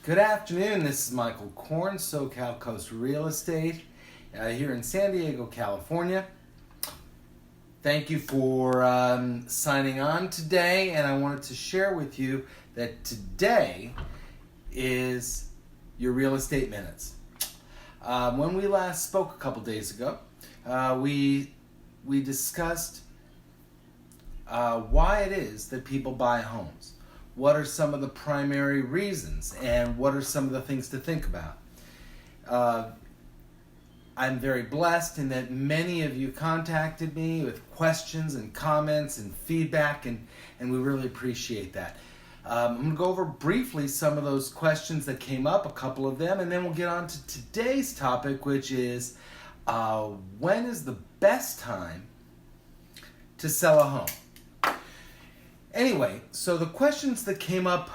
Good afternoon. This is Michael Korn, SoCal Coast Real Estate, here in San Diego, California. Thank you for signing on today, and I wanted to share with you that today is your real estate minutes. When we last spoke a couple days ago, we discussed why it is that people buy homes. What are some of the primary reasons, and what are some of the things to think about? I'm very blessed in that many of you contacted me with questions and comments and feedback, and we really appreciate that. I'm going to go over briefly some of those questions that came up, a couple of them, and then we'll get on to today's topic, which is when is the best time to sell a home? Anyway, so the questions that came up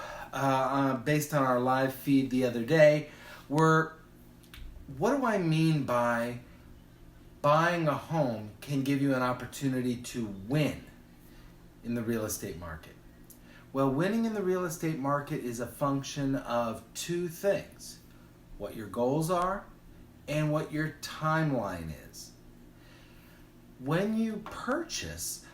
based on our live feed the other day were, what do I mean by buying a home can give you an opportunity to win in the real estate market? Well, winning in the real estate market is a function of two things: what your goals are and what your timeline is. When you purchase,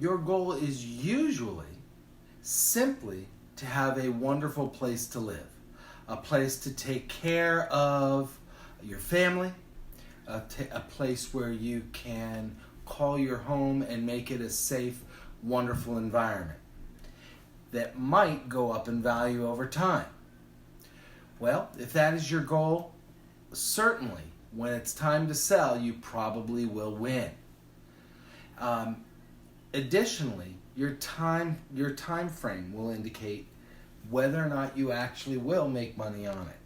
your goal is usually simply to have a wonderful place to live, a place to take care of your family, a place where you can call your home and make it a safe, wonderful environment that might go up in value over time. Well, if that is your goal, certainly when it's time to sell, you probably will win. Additionally, your time frame will indicate whether or not you actually will make money on it.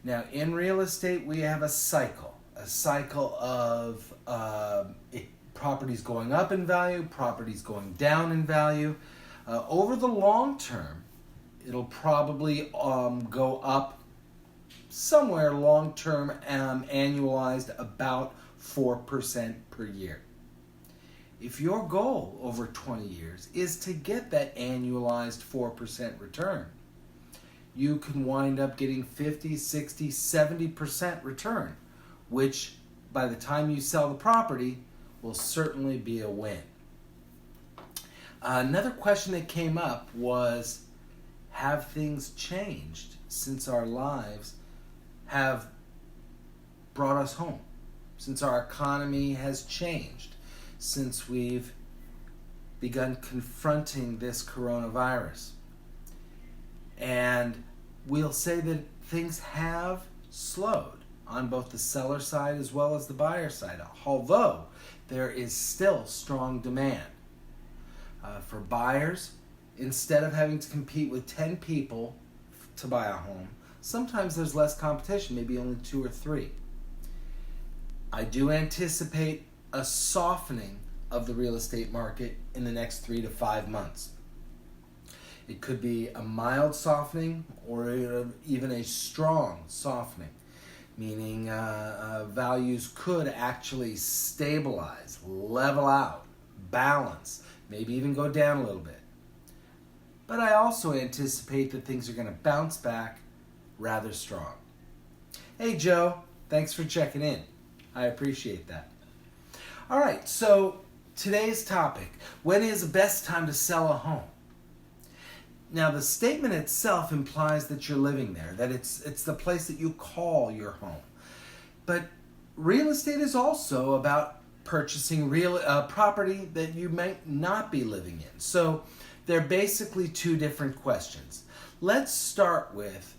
Now, in real estate, we have a cycle of properties going up in value, properties going down in value. Over the long term, it'll probably go up somewhere long-term annualized about 4% per year. If your goal over 20 years is to get that annualized 4% return, you can wind up getting 50, 60, 70% return, which by the time you sell the property will certainly be a win. Another question that came up was, have things changed since our lives have brought us home? Since our economy has changed? Since we've begun confronting this coronavirus? And we'll say that things have slowed on both the seller side as well as the buyer side, although there is still strong demand. For buyers, instead of having to compete with 10 people to buy a home, sometimes there's less competition, maybe only 2 or 3. I do anticipate a softening of the real estate market in the next 3 to 5 months. It could be a mild softening or even a strong softening, meaning values could actually stabilize, level out, balance, maybe even go down a little bit. But I also anticipate that things are going to bounce back rather strong. Hey Joe, thanks for checking in. I appreciate that. All right, so today's topic: when is the best time to sell a home? Now, the statement itself implies that you're living there, that it's the place that you call your home. But real estate is also about purchasing real property that you might not be living in. So they're basically two different questions. Let's start with,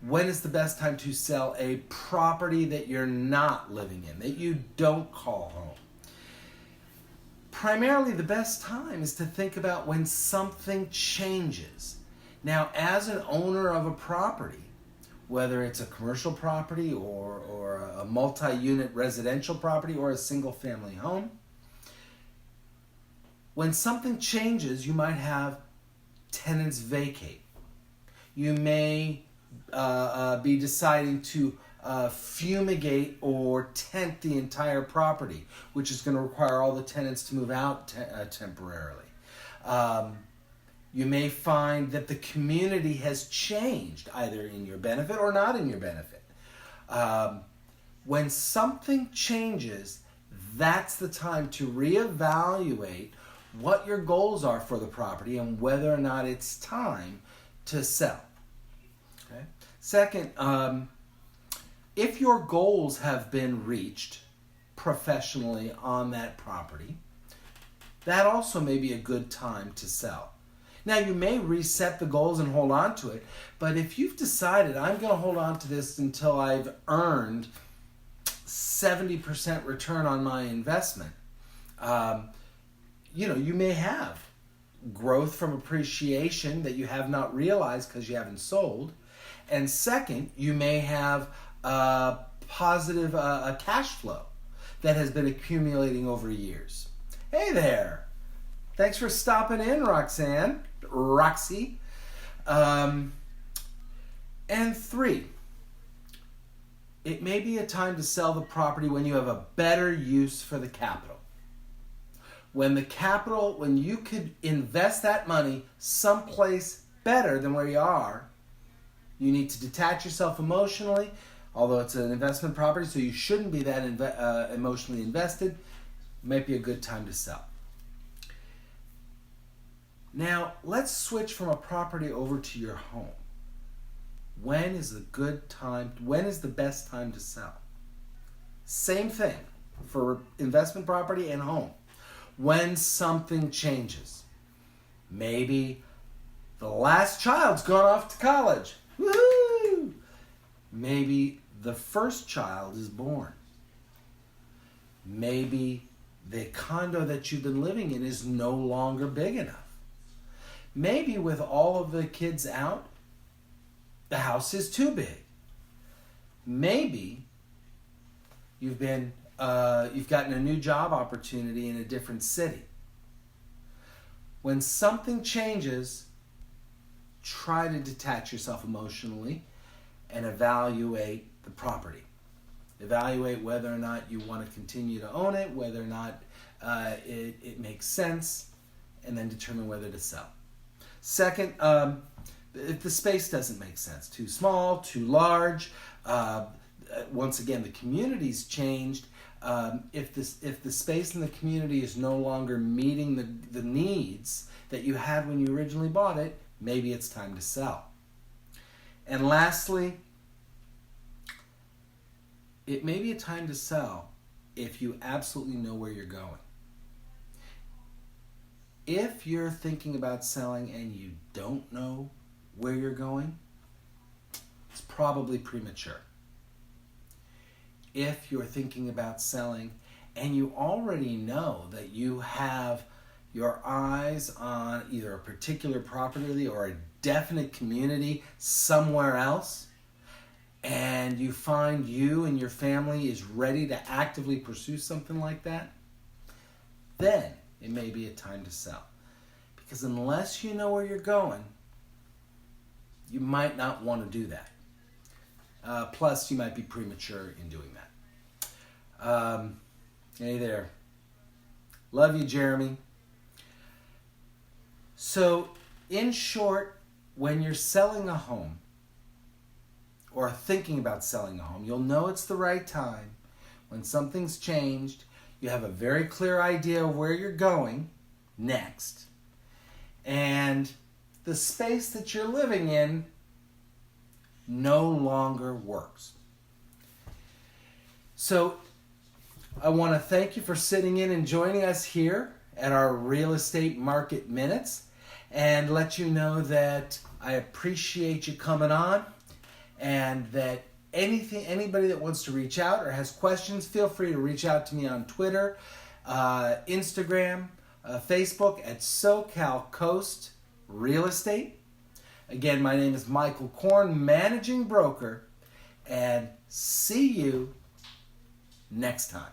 when is the best time to sell a property that you're not living in, that you don't call home? Primarily, the best time is to think about when something changes. Now, as an owner of a property, whether it's a commercial property or a multi-unit residential property or a single-family home, when something changes, you might have tenants vacate. You may be deciding to fumigate or tent the entire property, which is going to require all the tenants to move out temporarily. You may find that the community has changed, either in your benefit or not in your benefit. When something changes, that's the time to reevaluate what your goals are for the property and whether or not it's time to sell. Okay. Second, if your goals have been reached professionally on that property, that also may be a good time to sell. Now, you may reset the goals and hold on to it, but if you've decided, I'm going to hold on to this until I've earned 70% return on my investment, you may have growth from appreciation that you have not realized because you haven't sold. And second, you may have positive cash flow that has been accumulating over years. Hey there. Thanks for stopping in, Roxy. And three, it may be a time to sell the property when you have a better use for the capital. When you could invest that money someplace better than where you are, you need to detach yourself emotionally, although it's an investment property, so you shouldn't be that emotionally invested. It might be a good time to sell. Now, let's switch from a property over to your home. When is the best time to sell? Same thing for investment property and home. When something changes. Maybe the last child's gone off to college. Woohoo! Maybe the first child is born. Maybe the condo that you've been living in is no longer big enough. Maybe with all of the kids out, the house is too big. Maybe you've gotten a new job opportunity in a different city. When something changes, try to detach yourself emotionally and evaluate the property. Evaluate whether or not you want to continue to own it, whether or not it makes sense, and then determine whether to sell. Second, if the space doesn't make sense, too small, too large, once again, the community's changed. If the space in the community is no longer meeting the needs that you had when you originally bought it, maybe it's time to sell. And lastly, it may be a time to sell if you absolutely know where you're going. If you're thinking about selling and you don't know where you're going, it's probably premature. If you're thinking about selling and you already know that you have your eyes on either a particular property or a definite community somewhere else, and you find you and your family is ready to actively pursue something like that, then it may be a time to sell. Because unless you know where you're going, you might not want to do that. Plus, you might be premature in doing that. Hey there. Love you, Jeremy. So, in short, when you're selling a home or thinking about selling a home, you'll know it's the right time. When something's changed, you have a very clear idea of where you're going next. And the space that you're living in no longer works. So I want to thank you for sitting in and joining us here at our Real Estate Market Minutes, and let you know that I appreciate you coming on, and that anybody that wants to reach out or has questions, feel free to reach out to me on Twitter, Instagram, Facebook at SoCal Coast Real Estate. Again, my name is Michael Korn, Managing Broker, and see you next time.